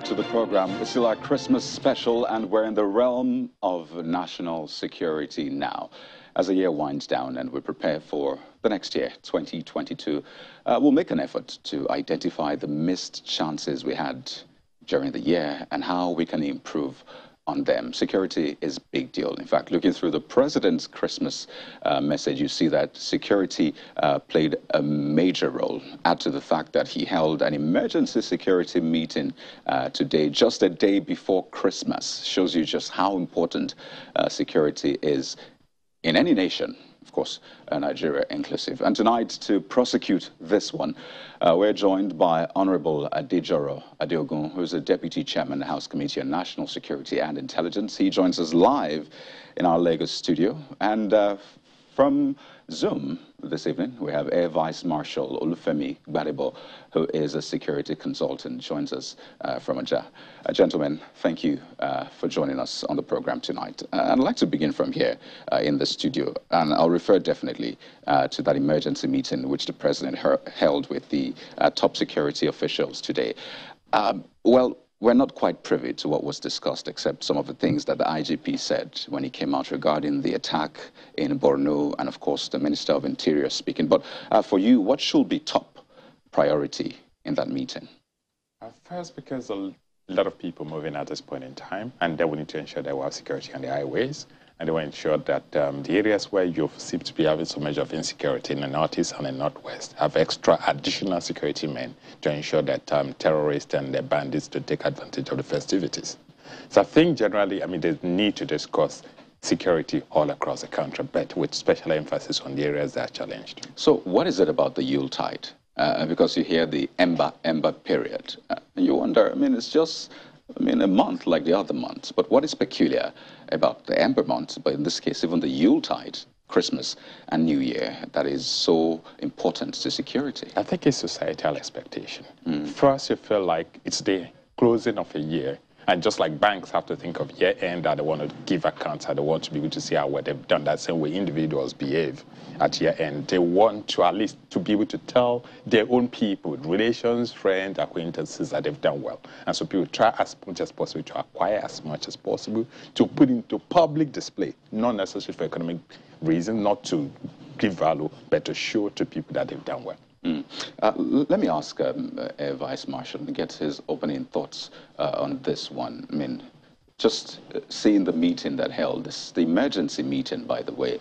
back to the program. It's still our Christmas special, and we're in the realm of national security now. As the year winds down and we prepare for the next year, 2022, we'll make an effort to identify the missed chances we had during the year and how we can improve on them. Security is a big deal. In fact, looking through the president's Christmas message, you see that security played a major role. Add to the fact that he held an emergency security meeting today, just a day before Christmas. Shows you just how important security is in any nation. Of course, Nigeria inclusive. And tonight, to prosecute this one, we're joined by Honorable Adejoro Adeogun, who's the Deputy Chairman of the House Committee on National Security and Intelligence. He joins us live in our Lagos studio. And from Zoom this evening, we have Air Vice Marshal Olufemi Gbadebo, who is a security consultant, joins us from Aja. Gentlemen, thank you for joining us on the program tonight. I'd like to begin from here in the studio, and I'll refer definitely to that emergency meeting which the President held with the top security officials today. Well, we're not quite privy to what was discussed, except some of the things that the IGP said when he came out regarding the attack in Borno, and of course the Minister of Interior speaking. But for you, what should be top priority in that meeting? First, because a lot of people moving at this point in time, and they will need to ensure that we have security on the highways, and they will ensure that the areas where you seem to be having some measure of insecurity in the northeast and the northwest have extra additional security men to ensure that terrorists and the bandits to take advantage of the festivities. So I think generally, I mean, there's need to discuss security all across the country, but with special emphasis on the areas that are challenged. So what is it about the Yuletide? Because you hear the Ember period, and you wonder, I mean, it's just, I mean, a month like the other months, but what is peculiar about the Ember month, but in this case, even the Yuletide, Christmas and New Year, that is so important to security? I think it's societal expectation. First, you feel like it's the closing of a year, and just like banks have to think of year end, that they want to give accounts, and they want to be able to see how well they've done. That same way individuals behave at year end. They want to at least to be able to tell their own people, relations, friends, acquaintances, that they've done well. And so people try as much as possible to acquire as much as possible to put into public display, not necessarily for economic reasons, not to give value, but to show to people that they've done well. Let me ask Vice Marshal and get his opening thoughts on this one. I mean, just seeing the meeting that held, the emergency meeting, by the way,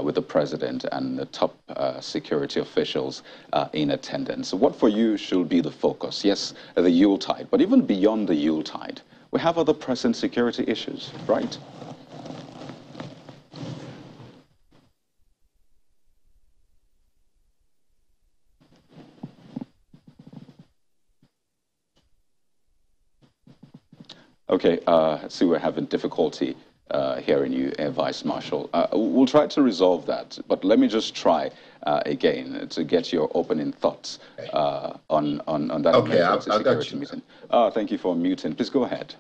with the President and the top security officials in attendance. What for you should be the focus? Yes, the Yuletide, but even beyond the Yuletide, we have other pressing security issues, right? Okay, I see we're having difficulty hearing you, Air Vice Marshal. We'll try to resolve that, but let me just try again to get your opening thoughts on that emergency security meeting. Thank you for muting. Please go ahead.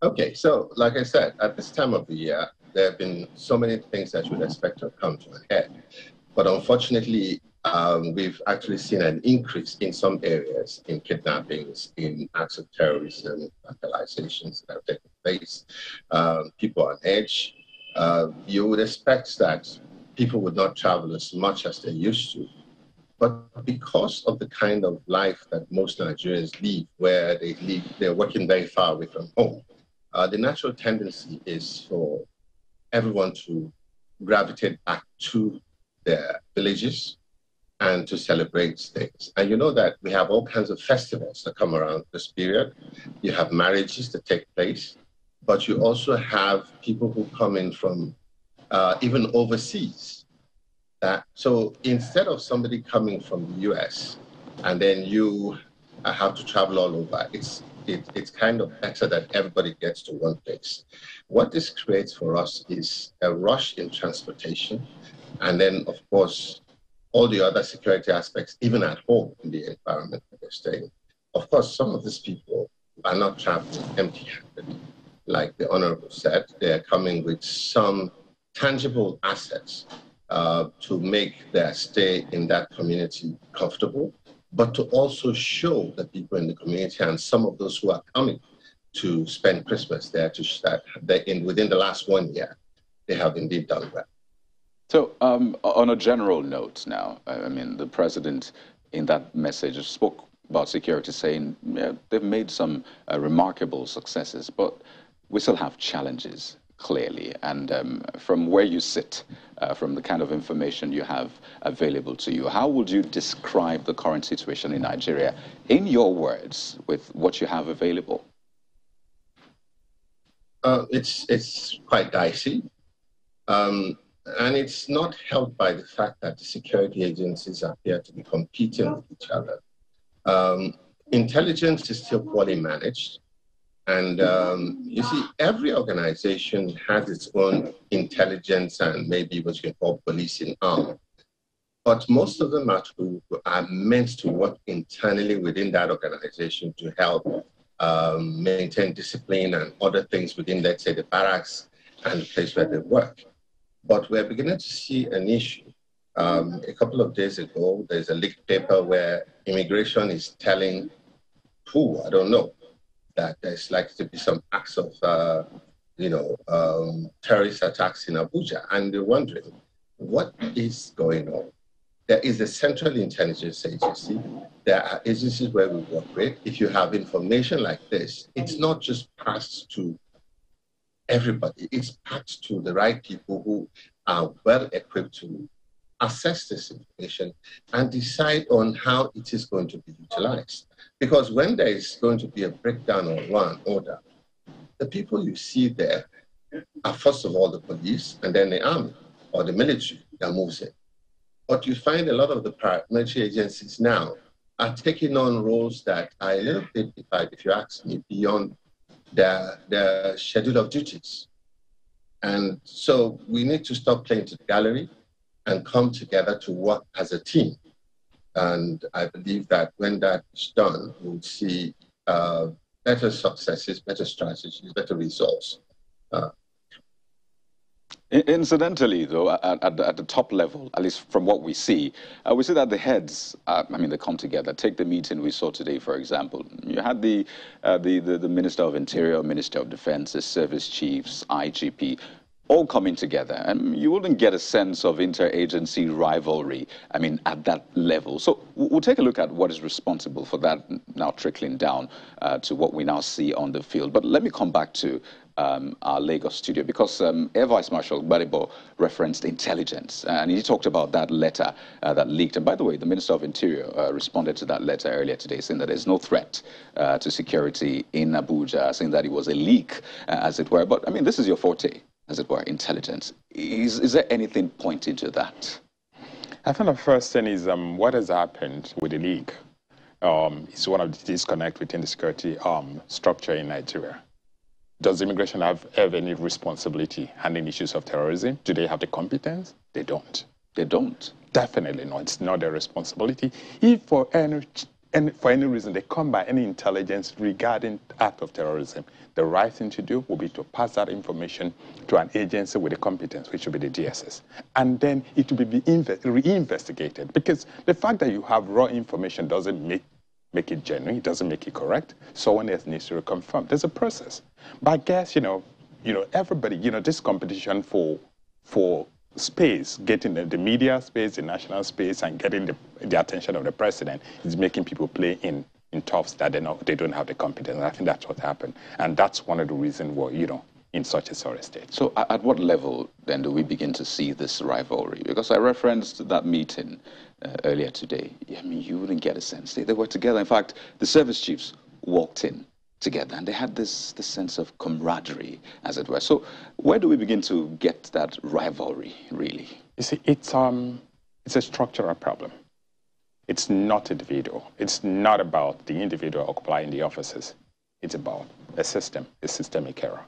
Okay, so like I said, at this time of the year, there have been so many things that you would expect to have come to a head. But unfortunately, we've actually seen an increase in some areas in kidnappings, in acts of terrorism, vandalizations that have taken place. People on edge. You would expect that people would not travel as much as they used to. But because of the kind of life that most Nigerians live, where they're working very far away from home, the natural tendency is for everyone to gravitate back to their villages and to celebrate things. And you know that we have all kinds of festivals that come around this period. You have marriages that take place, but you also have people who come in from even overseas. So instead of somebody coming from the US and then you have to travel all over, it's kind of better that everybody gets to one place. What this creates for us is a rush in transportation, and then, of course, all the other security aspects, even at home in the environment that they're staying. Of course, some of these people are not traveling empty-handed. Like the Honorable said, they're coming with some tangible assets to make their stay in that community comfortable but to also show the people in the community and some of those who are coming to spend Christmas there within the last 1 year, they have indeed done well. So on a general note now, I mean, the president in that message spoke about security, saying yeah, they've made some remarkable successes, but we still have challenges, clearly. And from where you sit, from the kind of information you have available to you, how would you describe the current situation in Nigeria, in your words, with what you have available? It's quite dicey. And it's not helped by the fact that the security agencies appear to be competing with each other. Intelligence is still poorly managed. And you see, every organization has its own intelligence and maybe what you can call policing arm. But most of them are meant to work internally within that organization to help maintain discipline and other things within, let's say, the barracks and the place where they work. But we're beginning to see an issue. A couple of days ago, there's a leaked paper where immigration is telling who, I don't know, that there's likely to be some acts of, terrorist attacks in Abuja. And they're wondering, what is going on? There is a central intelligence agency. There are agencies where we work with. If you have information like this, it's not just passed to everybody. It's passed to the right people who are well equipped to assess this information and decide on how it is going to be utilized. Because when there is going to be a breakdown of law and order, the people you see there are first of all the police and then the army or the military that moves in. But you find a lot of the paramilitary agencies now are taking on roles that are a little bit, if you ask me, beyond their schedule of duties. And so we need to stop playing to the gallery and come together to work as a team. And I believe that when that is done, we'll see better successes, better strategies, better results. Incidentally, though, at the top level, at least from what we see that the heads, they come together. Take the meeting we saw today, for example. You had the Minister of Interior, Minister of Defense, the service chiefs, IGP, all coming together. And you wouldn't get a sense of interagency rivalry, at that level. So we'll take a look at what is responsible for that now trickling down to what we now see on the field. But let me come back to our Lagos studio, because Air Vice Marshal Gbadebo referenced intelligence, and he talked about that letter that leaked. And by the way, the Minister of Interior responded to that letter earlier today, saying that there's no threat to security in Abuja, saying that it was a leak, as it were. But this is your forte, as it were, intelligence. Is there anything pointing to that? I think the first thing is what has happened with the leak. It's one of the disconnects within the security structure in Nigeria. Does immigration have any responsibility handling issues of terrorism? Do they have the competence? They don't. They don't? Definitely not. It's not their responsibility. If for any reason they come by any intelligence regarding act of terrorism, the right thing to do will be to pass that information to an agency with the competence, which will be the DSS. And then it will be reinvestigated. Because the fact that you have raw information doesn't make it genuine, it doesn't make it correct. Someone else needs to reconfirm. There's a process. But I guess, everybody, this competition for space, getting the media space, the national space, and getting the attention of the president is making people play in toughs that they don't have the competence. And I think that's what happened. And that's one of the reasons why, in such a sorry state. So at what level, then, do we begin to see this rivalry? Because I referenced that meeting earlier today. You wouldn't get a sense. They were together. In fact, the service chiefs walked in together, and they had this sense of camaraderie, as it were. So where do we begin to get that rivalry, really? You see, it's a structural problem. It's not individual. It's not about the individual occupying the offices. It's about a systemic error.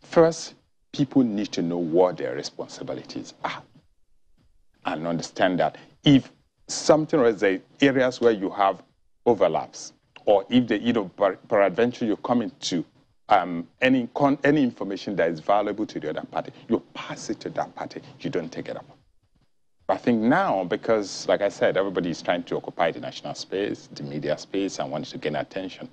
First, people need to know what their responsibilities are and understand that if something, or the areas where you have overlaps, or if peradventure you come into any information that is valuable to the other party, you pass it to that party. You don't take it up. But I think now, because, like I said, everybody is trying to occupy the national space, the media space, and wants to gain attention.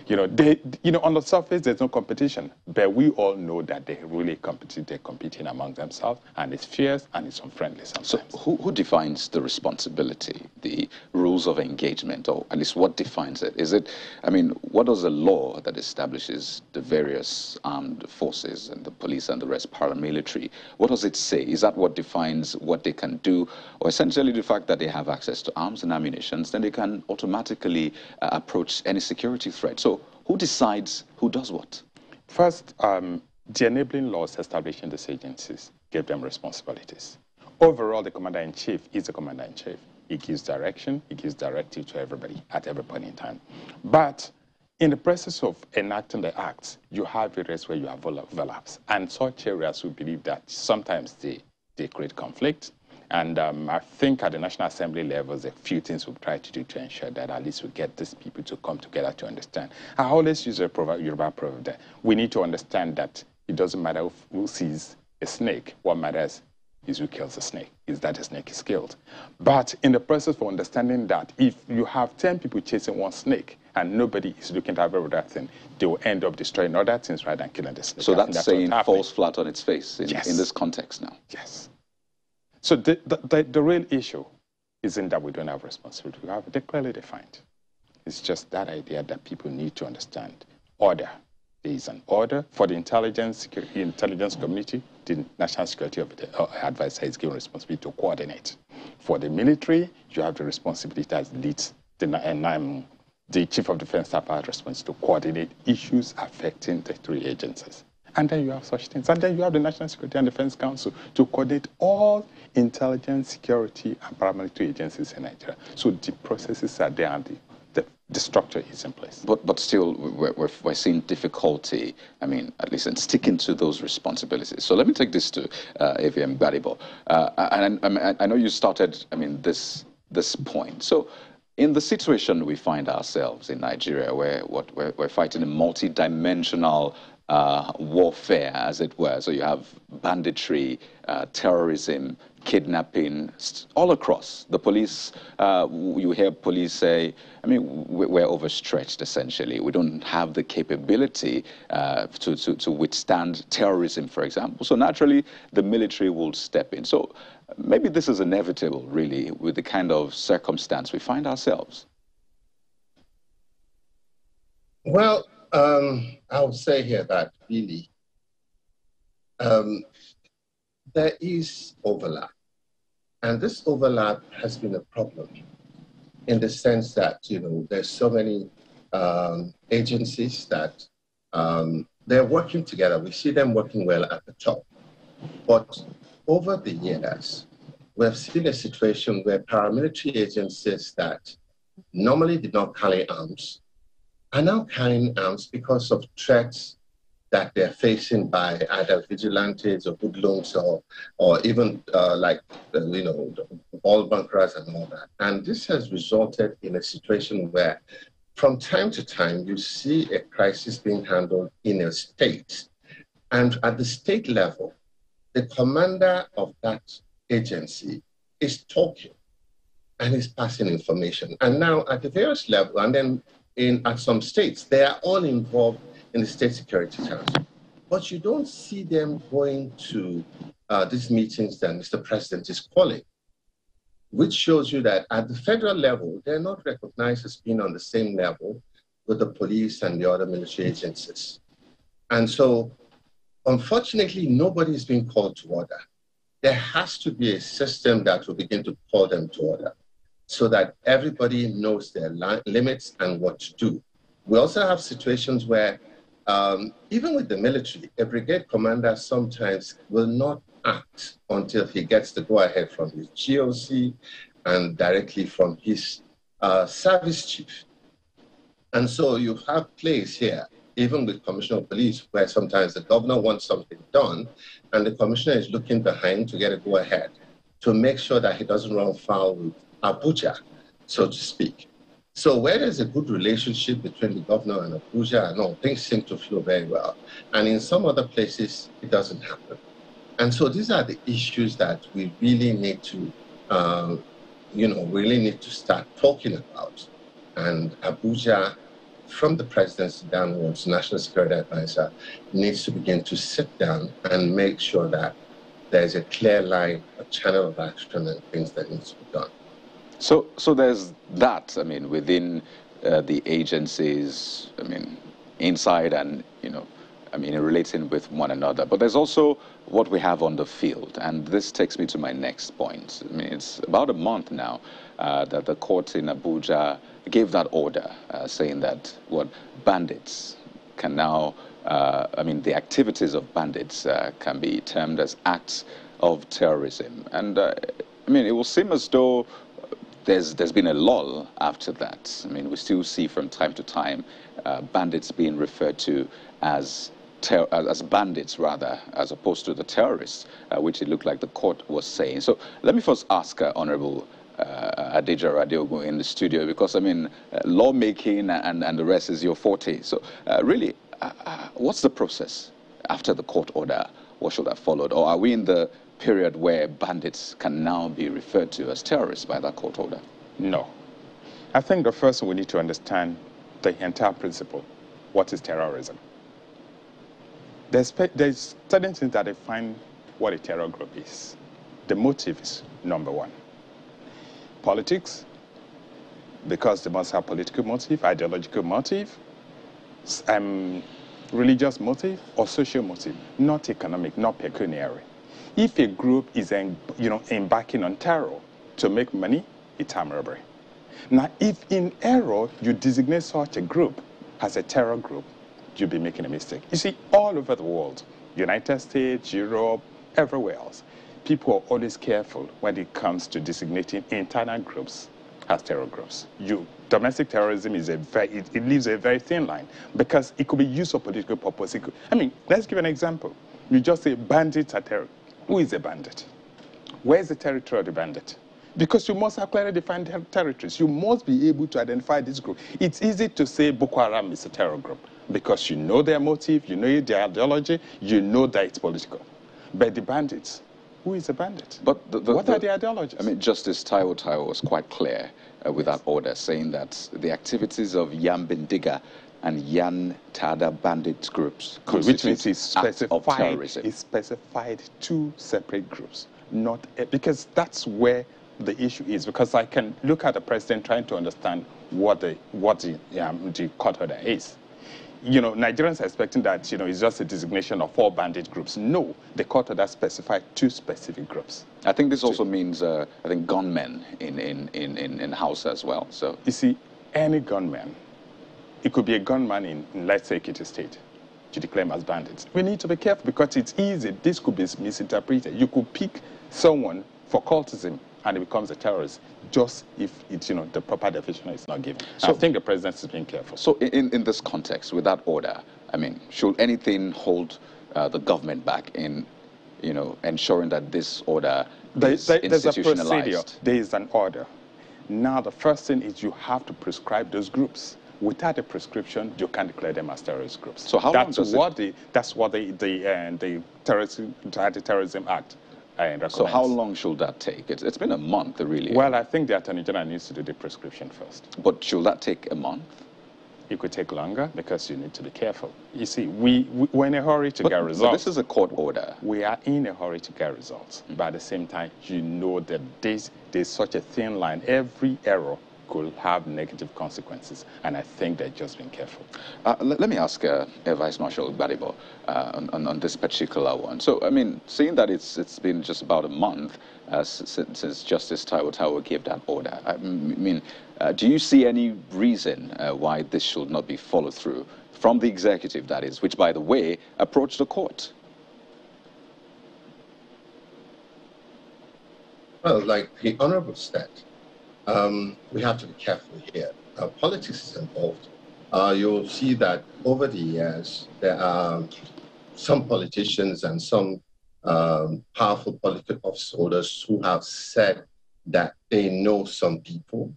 On the surface, there's no competition, but we all know that they really compete. They're competing among themselves, and it's fierce and it's unfriendly sometimes. So who defines the responsibility, the rules of engagement, or at least what defines it? Is it, what does the law that establishes the various armed forces and the police and the rest, paramilitary, what does it say? Is that what defines what they can do, or essentially the fact that they have access to arms and ammunition, then they can automatically approach any security threat? So who decides who does what? First, the enabling laws establishing these agencies give them responsibilities. Overall, the commander-in-chief is the commander-in-chief. He gives direction, he gives directive to everybody at every point in time. But in the process of enacting the acts, you have areas where you have overlaps. And such areas, we believe that sometimes they create conflict. And I think at the National Assembly level, there's a few things we've tried to do to ensure that at least we get these people to come together to understand. I always use a Yoruba proverb that we need to understand that it doesn't matter who sees a snake. What matters is who kills the snake, is that the snake is killed. But in the process of understanding that if you have 10 people chasing one snake and nobody is looking to have every other thing, they will end up destroying other things rather than killing the snake. So that's saying falls flat on its face in this context now. Yes. So the real issue isn't that we don't have responsibility. We have it clearly defined. It's just that idea that people need to understand order. There is an order for the intelligence community. The National Security Advisor is given responsibility to coordinate. For the military, you have the responsibility as leads. The Chief of Defense Staff has responsibility to coordinate issues affecting the three agencies. And then you have such things. And then you have the National Security and Defense Council to coordinate all intelligence, security, and paramilitary agencies in Nigeria. So the processes are there and the structure is in place. But still, we're seeing difficulty, at least in sticking to those responsibilities. So let me take this to AVM Gbadebo. And I know you started, this point. So in the situation we find ourselves in Nigeria, where we're fighting a multi-dimensional warfare, as it were. So you have banditry, terrorism, kidnapping, all across. The police, you hear police say, we're overstretched, essentially. We don't have the capability to withstand terrorism, for example. So naturally, the military will step in. So maybe this is inevitable, really, with the kind of circumstance we find ourselves. Well, I would say here that really there is overlap. And this overlap has been a problem in the sense that, there's so many agencies that they're working together. We see them working well at the top. But over the years, we've seen a situation where paramilitary agencies that normally did not carry arms are now carrying arms because of threats that they're facing by either vigilantes or hoodlums or even ball bunkers and all that. And this has resulted in a situation where from time to time, you see a crisis being handled in a state. And at the state level, the commander of that agency is talking and is passing information. And now at the various levels, and then at some states, they are all involved in the State Security Council. But you don't see them going to these meetings that Mr. President is calling, which shows you that at the federal level, they're not recognized as being on the same level with the police and the other military agencies. And so, unfortunately, nobody is being called to order. There has to be a system that will begin to call them to order so that everybody knows their limits and what to do. We also have situations where, even with the military, a brigade commander sometimes will not act until he gets the go-ahead from his GOC and directly from his service chief. And so you have plays here, even with Commissioner of Police, where sometimes the governor wants something done and the commissioner is looking behind to get a go-ahead to make sure that he doesn't run foul with Abuja, so to speak. So where there's a good relationship between the governor and Abuja and all, things seem to flow very well. And in some other places, it doesn't happen. And so these are the issues that we really need to really need to start talking about. And Abuja, from the presidency downwards, National Security Advisor needs to begin to sit down and make sure that there's a clear line, a channel of action and things that needs to be done. So there's that, within the agencies, inside and, relating with one another. But there's also what we have on the field. And this takes me to my next point. It's about a month now that the court in Abuja gave that order saying that bandits can now, the activities of bandits can be termed as acts of terrorism. And, it will seem as though there's been a lull after that. We still see from time to time bandits being referred to as bandits, rather, as opposed to the terrorists, which it looked like the court was saying. So let me first ask Honorable Adija Radiogo in the studio, because, lawmaking and the rest is your forte. So really, what's the process after the court order? What should have followed? Or are we in the period where bandits can now be referred to as terrorists by that court order? No. I think the first we need to understand the entire principle. What is terrorism? There's certain things that define what a terror group is. The motive is number one. Politics, because they must have political motive, ideological motive, religious motive, or social motive, not economic, not pecuniary. If a group is embarking on terror to make money, it's armed robbery. Now, if in error you designate such a group as a terror group, you'll be making a mistake. You see, all over the world, United States, Europe, everywhere else, people are always careful when it comes to designating internal groups as terror groups. Domestic terrorism is it leaves a very thin line, because it could be used for political purpose. Let's give an example. You just say bandits are terror. Who is a bandit? Where is the territory of the bandit? Because you must have clearly defined territories. You must be able to identify this group. It's easy to say Boko Haram is a terror group because you know their motive, you know their ideology, you know that it's political. But the bandits, who is a bandit? But what are the ideologies? Justice Taiwo was quite clear with that order, saying that the activities of Yam Bindiga and Yan Tada bandit groups, which means it's specified two separate groups, because that's where the issue is. Because I can look at the president trying to understand what the court order is. Nigerians are expecting that it's just a designation of 4 bandit groups. No, the court order specified 2 specific groups. I think this also means gunmen in Hausa as well. So you see, any gunman. It could be a gunman in let's say, Ekiti State, to declare as bandits. We need to be careful because it's easy. This could be misinterpreted. You could pick someone for cultism and it becomes a terrorist, just if it's, the proper definition is not given. So I think the president is being careful. So in this context, with that order, should anything hold the government back in, ensuring that this order is institutionalized? There's a procedure. There is an order. Now, the first thing is you have to prescribe those groups. Without a prescription, you can't declare them as terrorist groups. So how long does that's what the Anti-Terrorism Act recommends. So how long should that take? It's been a month, really. Well, I think the Attorney General needs to do the prescription first. But should that take a month? It could take longer because you need to be careful. You see, we're in a hurry to get results. But this is a court order. We are in a hurry to get results. But at the same time, that there's such a thin line. Every error could have negative consequences, and I think they're just being careful. Let me ask Vice Marshal Gbadebo on this particular one. So, seeing that it's been just about a month since Justice Taiwo gave that order, do you see any reason why this should not be followed through from the executive, that is, which, by the way, approached the court? Well, like the Honorable said, we have to be careful here. Politics is involved. You'll see that over the years, there are some politicians and some powerful political office holders who have said that they know some people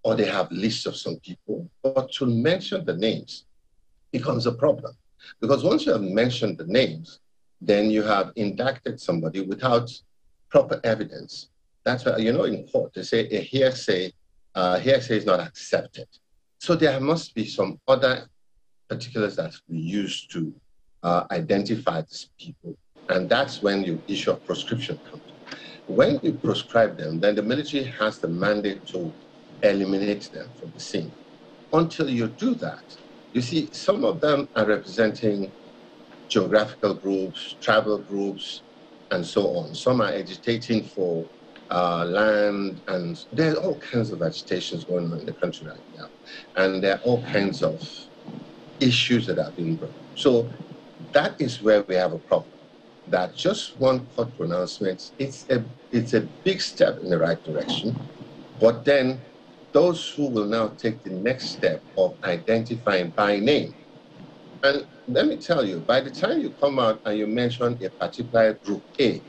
or they have lists of some people, but to mention the names becomes a problem. Because once you have mentioned the names, then you have indicted somebody without proper evidence. That's why, you know, in court, they say a hearsay is not accepted. So there must be some other particulars that we use to identify these people. And that's when you issue a proscription comes. When you proscribe them, then the military has the mandate to eliminate them from the scene. Until you do that, you see, some of them are representing geographical groups, tribal groups, and so on. Some are agitating for land, and there are all kinds of agitations going on in the country right now. And there are all kinds of issues that are being brought. So that is where we have a problem. That just one court pronouncement, it's a big step in the right direction. But then those who will now take the next step of identifying by name. And let me tell you, by the time you come out and you mention a particular group A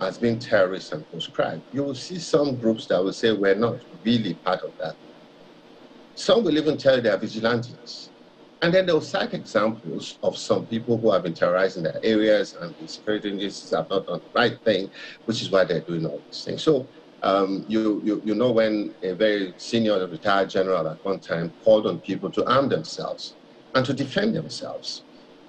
as being terrorists and proscribed, you will see some groups that will say we're not really part of that. Some will even tell you they are vigilantes. And then they'll cite examples of some people who have been terrorizing their areas and the security agencies have not done the right thing, which is why they're doing all these things. So you know, when a very senior retired general at one time called on people to arm themselves and to defend themselves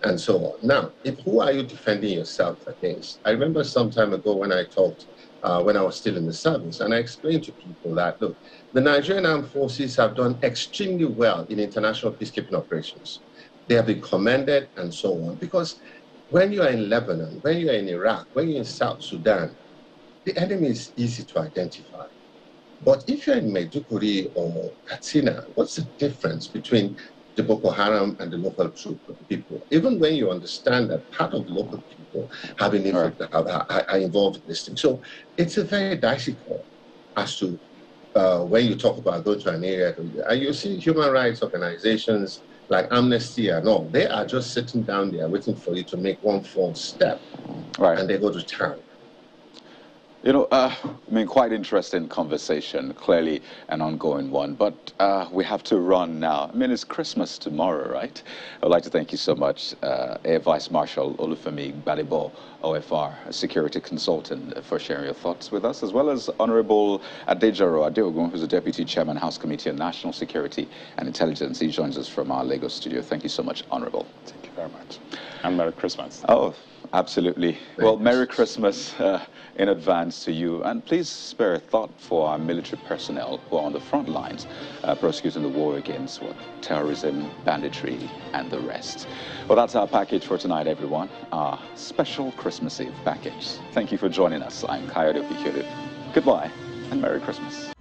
and so on. Now, who are you defending yourself against? I remember some time ago when I talked, when I was still in the service, and I explained to people that, look, the Nigerian armed forces have done extremely well in international peacekeeping operations. They have been commended and so on, because when you are in Lebanon, when you are in Iraq, when you're in South Sudan, the enemy is easy to identify. But if you're in Maiduguri or Katsina, what's the difference between the Boko Haram and the local people? Even when you understand that part of the local people have been are involved in this thing. So it's a very dicey call as to when you talk about going to an area, and you see human rights organizations like Amnesty and all, they are just sitting down there waiting for you to make one false step, and they go to town. You know, I mean, quite interesting conversation, clearly an ongoing one, but we have to run now. I mean, it's Christmas tomorrow, right? I'd like to thank you so much, Air Vice Marshal Olufemi Gbadebo, OFR, a security consultant, for sharing your thoughts with us, as well as Honorable Adejaro Adeogun, who's the Deputy Chairman, House Committee on National Security and Intelligence. He joins us from our Lagos studio. Thank you so much, Honorable. Thank you very much. And Merry Christmas. Oh, absolutely. Well, Merry Christmas in advance to you. And please spare a thought for our military personnel who are on the front lines prosecuting the war against terrorism, banditry, and the rest. Well, that's our package for tonight, everyone. Our special Christmas Eve package. Thank you for joining us. I'm Kayode Ofikere. Goodbye and Merry Christmas.